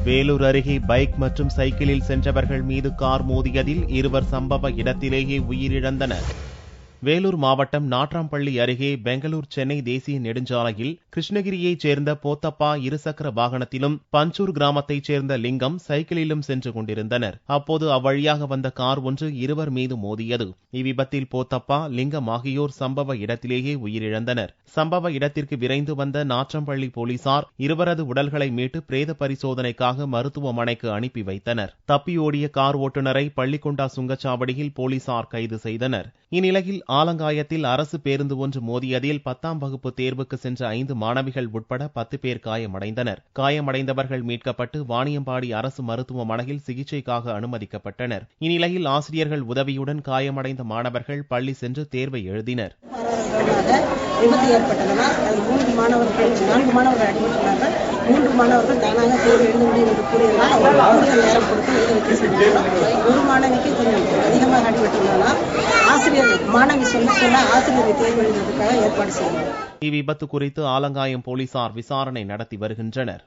வேலூர் அருகே பைக் மற்றும் சைக்கிளில் சென்றவர்கள் மீது கார் மோதியதில் இருவர் சம்பவ இடத்திலேயே உயிரிழந்தனர். வேலூர் மாவட்டம் நாட்ராம்பள்ளி அருகே பெங்களூர் சென்னை தேசிய நெடுஞ்சாலையில் கிருஷ்ணகிரியைச் சேர்ந்த போத்தப்பா இருசக்கர வாகனத்திலும் பஞ்சூர் கிராமத்தைச் சேர்ந்த லிங்கம் சைக்கிளிலும் சென்று கொண்டிருந்தனர். அப்போது அவ்வழியாக வந்த கார் ஒன்று இருவர் மீது மோதியது. இவ்விபத்தில் போத்தப்பா, லிங்கம் ஆகியோர் சம்பவ இடத்திலேயே உயிரிழந்தனர். சம்பவ இடத்திற்கு விரைந்து வந்த நாட்ராம்பள்ளி போலீசார் இருவரது உடல்களை மீட்டு பிரேத பரிசோதனைக்காக மருத்துவமனைக்கு அனுப்பி வைத்தனர். தப்பியோடிய கார் ஓட்டுநரை பள்ளிக்கொண்டா சுங்கச்சாவடியில் போலீசார் கைது செய்தனர். இந்நிலையில் ஆலங்காயத்தில் அரசு பேருந்து ஒன்று மோதியதில் 10ஆம் வகுப்பு தேர்வுக்கு சென்ற 5 மாணவிகள் உட்பட 10 பேர் காயமடைந்தனர். காயமடைந்தவர்கள் மீட்கப்பட்டு வாணியம்பாடி அரசு மருத்துவமனையில் சிகிச்சைக்காக அனுமதிக்கப்பட்டனர். இந்நிலையில் ஆசிரியர்கள் உதவியுடன் காயமடைந்த மாணவர்கள் பள்ளி சென்று தேர்வை எழுதினர். விபத்து ஏற்பட்டதனால் 4 மாணவர்கள் அடிபட்டுள்ளார்கள். 3 மாணவர்கள் தானாக தேர்வு எழுத முடியும் என்று கூறியதால் கூடுதல் நேரம் கொடுத்து எழுத வைக்க சொன்னார்கள். ஒரு மாணவிக்கு கொஞ்சம் அதிகமாக அடிபட்டுள்ளதால் மாணவி சொல்ல ஆசிரியரை தேர்வு எழுதுவதற்காக ஏற்பாடு செய்தார். இவ்விபத்து குறித்து ஆலங்காயம் போலீசார் விசாரணை நடத்தி வருகின்றனர்.